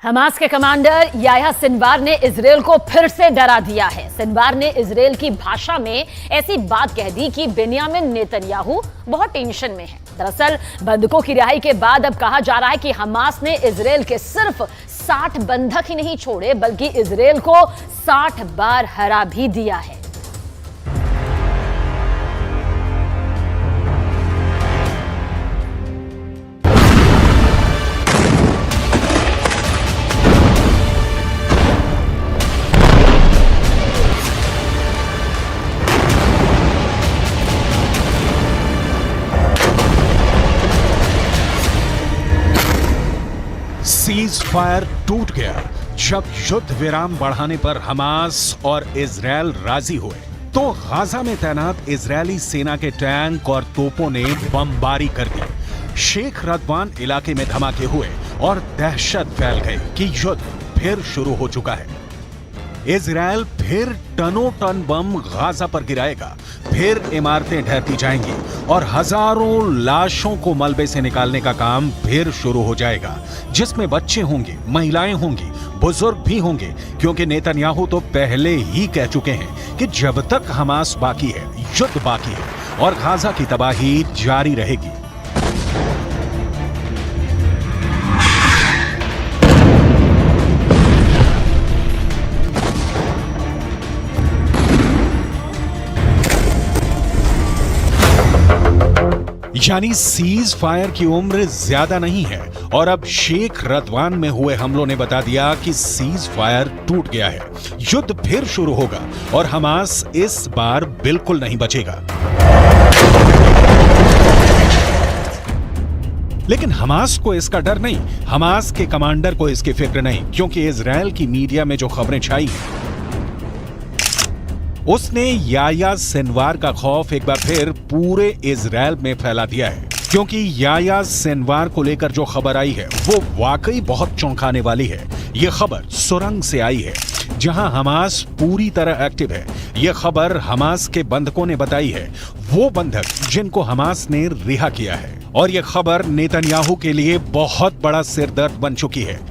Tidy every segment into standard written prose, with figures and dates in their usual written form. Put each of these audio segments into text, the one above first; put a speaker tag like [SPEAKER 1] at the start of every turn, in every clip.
[SPEAKER 1] Hamas के commander Yahya Sinwar ने Israel को फिर से डरा दिया है। सिनवार ने इजरायल की भाषा में ऐसी बात कह दी कि बेंयामिन नेतन्याहू बहुत टेंशन में है। दरअसल बंधकों की रिहाई के बाद अब कहा जा रहा है कि हमास ने इजरायल के सिर्फ 60 बंधक ही नहीं छोड़े बल्कि इजरायल को 60 बार हरा भी दिया है।
[SPEAKER 2] सीज फायर टूट गया जब युद्ध विराम बढ़ाने पर हमास और इजरायल राजी हुए तो गाजा में तैनात इजरायली सेना के टैंक और तोपों ने बमबारी कर दी। शेख रदवान इलाके में धमाके हुए और दहशत फैल गई कि युद्ध फिर शुरू हो चुका है। इजरायल फिर टनों टन बम गाजा पर गिराएगा, फिर इमारतें ढहती जाएंगी और हजारों लाशों को मलबे से निकालने का काम फिर शुरू हो जाएगा, जिसमें बच्चे होंगे, महिलाएं होंगी, बुजुर्ग भी होंगे, क्योंकि नेतन्याहू तो पहले ही कह चुके हैं कि जब तक हमास बाकी है, युद्ध बाकी है और गाजा की तबाही जारी रहेगी। यानी सीज फायर की उम्र ज्यादा नहीं है और अब शेख रदवान में हुए हमलों ने बता दिया कि सीज फायर टूट गया है। युद्ध फिर शुरू होगा और हमास इस बार बिल्कुल नहीं बचेगा। लेकिन हमास को इसका डर नहीं, हमास के कमांडर को इसकी फिक्र नहीं, क्योंकि इजरायल की मीडिया में जो खबरें छाई हैं उसने याह्या सिनवार का खौफ एक बार फिर पूरे इजरायल में फैला दिया है। क्योंकि याह्या सिनवार को लेकर जो खबर आई है वो वाकई बहुत चौंकाने वाली है। ये खबर सुरंग से आई है जहां हमास पूरी तरह एक्टिव है। ये खबर हमास के बंधकों ने बताई है, वो बंधक जिनको हमास ने रिहा किया है। और ये खबर नेतन्याहू के लिए बहुत बड़ा सिरदर्द बन चुकी है।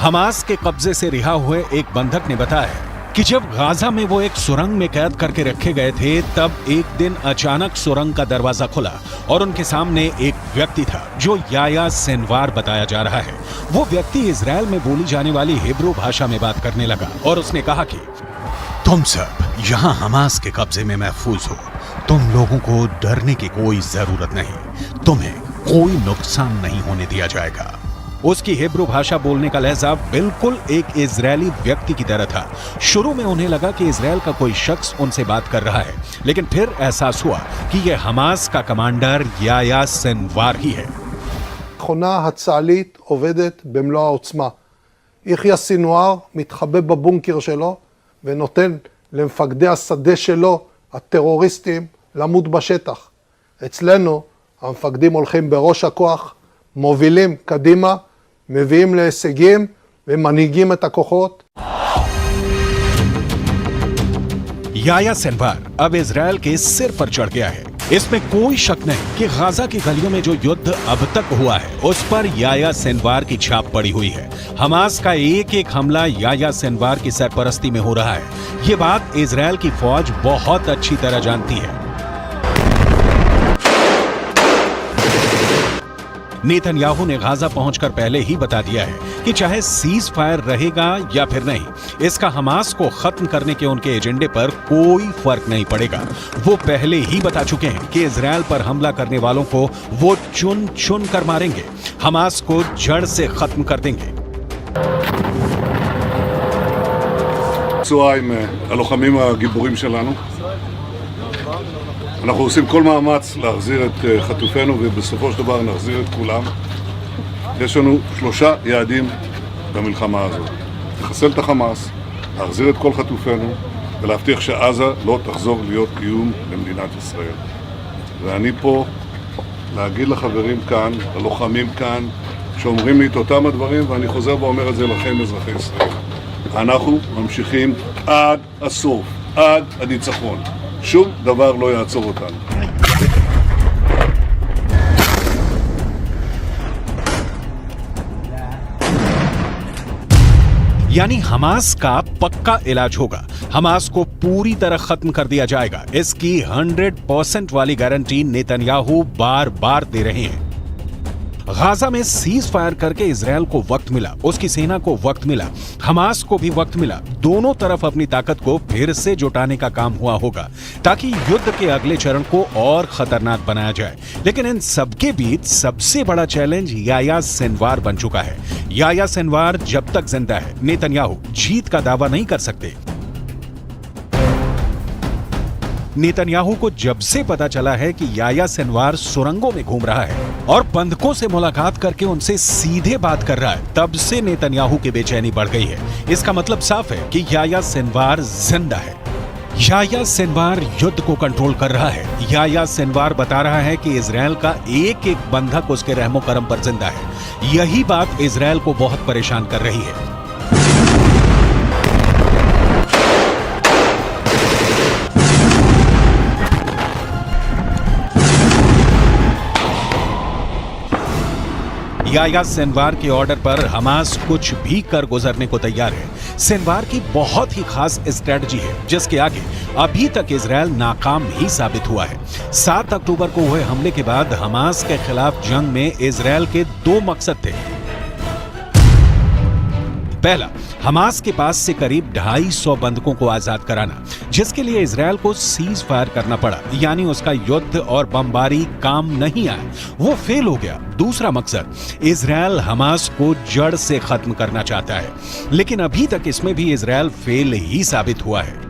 [SPEAKER 2] हमास के कब्जे से रिहा हुए एक बंधक ने बताया कि जब गाजा में वो एक सुरंग में कैद करके रखे गए थे तब एक दिन अचानक सुरंग का दरवाजा खुला और उनके सामने एक व्यक्ति था जो याह्या सिनवार बताया जा रहा है। वो व्यक्ति इजरायल में बोली जाने वाली हिब्रू भाषा में बात करने लगा और उसने कहा कि तुम सब यहाँ हमास के कब्जे में महफूज हो, तुम लोगों को डरने की कोई जरूरत नहीं, तुम्हें कोई नुकसान नहीं होने दिया जाएगा। उसकी हिब्रू भाषा बोलने का लहजा बिल्कुल एक इजरायली व्यक्ति की तरह था। शुरू में उन्हें लगा कि इजरायल का कोई शख्स उनसे बात कर रहा है, लेकिन फिर एहसास हुआ कि यह हमास का कमांडर याह्या सिनवार ही है।
[SPEAKER 3] מכונה הצה"לית עובדת במלוא העוצמה. יחיא סינואר מתחבא בבונקר שלו ונותן למפקדי השדה שלו, הטרוריסטים, למות בשטח. אצלנו המפקדים הולכים בראש הכוח, מובילים קדימה, מביאים להישגים ומנהיגים את הכוחות.
[SPEAKER 2] याह्या सिनवार अब इजरायल के सिर पर चढ़ गया है। इसमें कोई शक नहीं कि गाजा की गलियों में जो युद्ध अब तक हुआ है उस पर याह्या सिनवार की छाप पड़ी हुई है। हमास का एक एक हमला याह्या सिनवार की सरपरस्ती में हो रहा है। ये बात इजरायल की फौज बहुत अच्छी तरह जानती है। नेतन्याहू ने गाजा पहुंचकर पहले ही बता दिया है कि चाहे सीज फायर रहेगा या फिर नहीं, इसका हमास को खत्म करने के उनके एजेंडे पर कोई फर्क नहीं पड़ेगा। वो पहले ही बता चुके हैं कि इजरायल पर हमला करने वालों को वो चुन चुन कर मारेंगे, हमास को जड़ से खत्म कर देंगे।
[SPEAKER 4] צהריים הלוחמים הגיבורים שלנו. אנחנו עושים כל מאמץ להחזיר את חטופינו ובסופו של דבר נחזיר את כולם. יש לנו 3 יעדים במלחמה הזאת. לחסל את החמאס, להחזיר את כל חטופינו ולהבטיח שעזה לא תחזור להיות איום למדינת ישראל. ואני פה להגיד לחברים כאן, ללוחמים כאן, שאומרים לי את אותם הדברים, ואני חוזר ואומר את זה לכם אזרחי ישראל. אנחנו ממשיכים עד הסוף, עד הניצחון. שום דבר לא יעצור אותנו.
[SPEAKER 2] यानी हमास का पक्का इलाज होगा, हमास को पूरी तरह खत्म कर दिया जाएगा। इसकी 100% वाली गारंटी नेतन्याहू बार बार दे रहे हैं। गाजा में सीज फायर करके इजरायल को वक्त मिला, उसकी सेना को वक्त मिला, हमास को भी वक्त मिला। दोनों तरफ अपनी ताकत को फिर से जुटाने का काम हुआ होगा ताकि युद्ध के अगले चरण को और खतरनाक बनाया जाए। लेकिन इन सबके बीच सबसे बड़ा चैलेंज याह्या सिनवार बन चुका है। याह्या सिनवार जब तक जिंदा है, नेतन्याहू जीत का दावा नहीं कर सकते। नेतन्याहू को जब से पता चला है कि याह्या सिनवार सुरंगों में घूम रहा है और बंधकों से मुलाकात करके उनसे सीधे बात कर रहा है, तब से नेतन्याहू की बेचैनी बढ़ गई है। इसका मतलब साफ है कि याह्या सिनवार जिंदा है। याह्या सिनवार युद्ध को कंट्रोल कर रहा है। याह्या सिनवार बता रहा है कि इजरायल का एक एक बंधक उसके रहमो करम पर जिंदा है। यही बात इजरायल को बहुत परेशान कर रही है। याह्या सिनवार के ऑर्डर पर हमास कुछ भी कर गुजरने को तैयार है। सिनवार की बहुत ही खास स्ट्रेटजी है जिसके आगे अभी तक इजरायल नाकाम ही साबित हुआ है। 7 अक्टूबर को हुए हमले के बाद हमास के खिलाफ जंग में इजरायल के 2 मकसद थे। पहला, हमास के पास से करीब 250 बंधकों को आजाद कराना, जिसके लिए इजरायल को सीज फायर करना पड़ा, यानी उसका युद्ध और बमबारी काम नहीं आया, वो फेल हो गया। दूसरा मकसद, इजरायल हमास को जड़ से खत्म करना चाहता है, लेकिन अभी तक इसमें भी इजरायल फेल ही साबित हुआ है।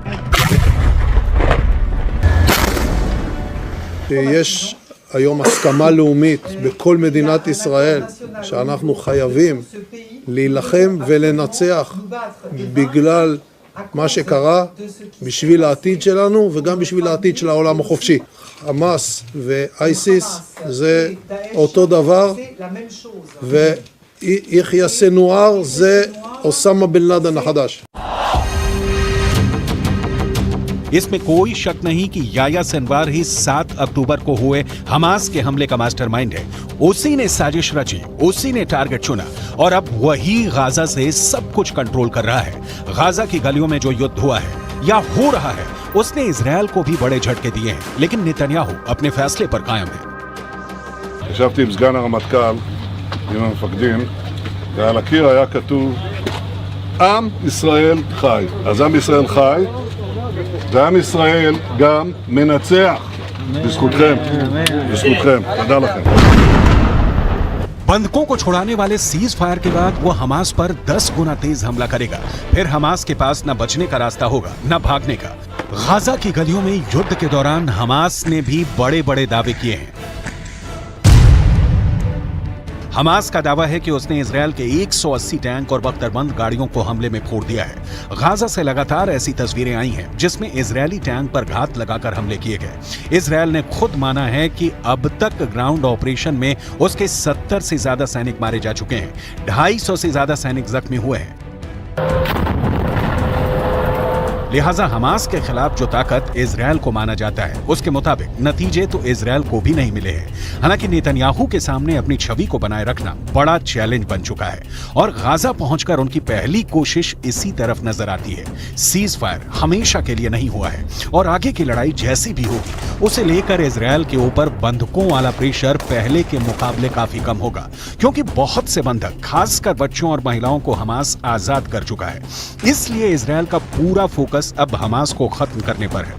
[SPEAKER 3] יש היום הסכמה לאומית בכל מדינת ישראל שאנחנו חייבים להילחם ולנצח בגלל מה שקרה, בשביל העתיד שלנו וגם בשביל העתיד של העולם החופשי. חמאס ואייסיס זה אותו דבר, ויחיא סנואר זה אוסמה בן לאדן החדש.
[SPEAKER 2] इसमें कोई शक नहीं कि याह्या सिनवार ही 7 अक्टूबर को हुए हमास के हमले का मास्टरमाइंड है। उसी ने साजिश रची, उसी ने टारगेट चुना और अब वही गाजा से सब कुछ कंट्रोल कर रहा है। गाजा की गलियों में जो युद्ध हुआ है या हो रहा है, उसने इजरायल को भी बड़े झटके दिए हैं, लेकिन नेतन्याहू अपने फैसले पर कायम है।
[SPEAKER 4] ישבתי עם סגן הרמטכ"ל, עם המפקדים, ועל הקיר היה כתוב עם ישראל חי. אז עם ישראל חי, ועם ישראל גם מנצח. בזכותכם, בזכותכם. תודה לכם.
[SPEAKER 2] बंधकों को छुड़ाने वाले सीज फायर के बाद वो हमास पर 10 गुना तेज हमला करेगा। फिर हमास के पास न बचने का रास्ता होगा न भागने का। गाजा की गलियों में युद्ध के दौरान हमास ने भी बड़े बड़े दावे किए हैं। हमास का दावा है कि उसने इजरायल के 180 टैंक और बख्तरबंद गाड़ियों को हमले में फोड़ दिया है। गाजा से लगातार ऐसी तस्वीरें आई हैं जिसमें इजरायली टैंक पर घात लगाकर हमले किए गए। इजरायल ने खुद माना है कि अब तक ग्राउंड ऑपरेशन में उसके 70 से ज्यादा सैनिक मारे जा चुके हैं, 250 से ज्यादा सैनिक जख्मी हुए हैं। लिहाजा हमास के खिलाफ जो ताकत इजरायल को माना जाता है, उसके मुताबिक नतीजे तो इजरायल को भी नहीं मिले हैं। हालांकि नेतन्याहू के सामने अपनी छवि को बनाए रखना बड़ा चैलेंज बन चुका है और गाजा पहुंचकर उनकी पहली कोशिश इसी तरफ नजर आती है। सीज फायर हमेशा के लिए नहीं हुआ है और आगे की लड़ाई जैसी भी होगी, उसे लेकर इजरायल के ऊपर बंधकों वाला प्रेशर पहले के मुकाबले काफी कम होगा, क्योंकि बहुत से बंधक, खासकर बच्चों और महिलाओं को हमास आजाद कर चुका है। इसलिए इजरायल का पूरा फोकस अब हमास को खत्म करने पर है।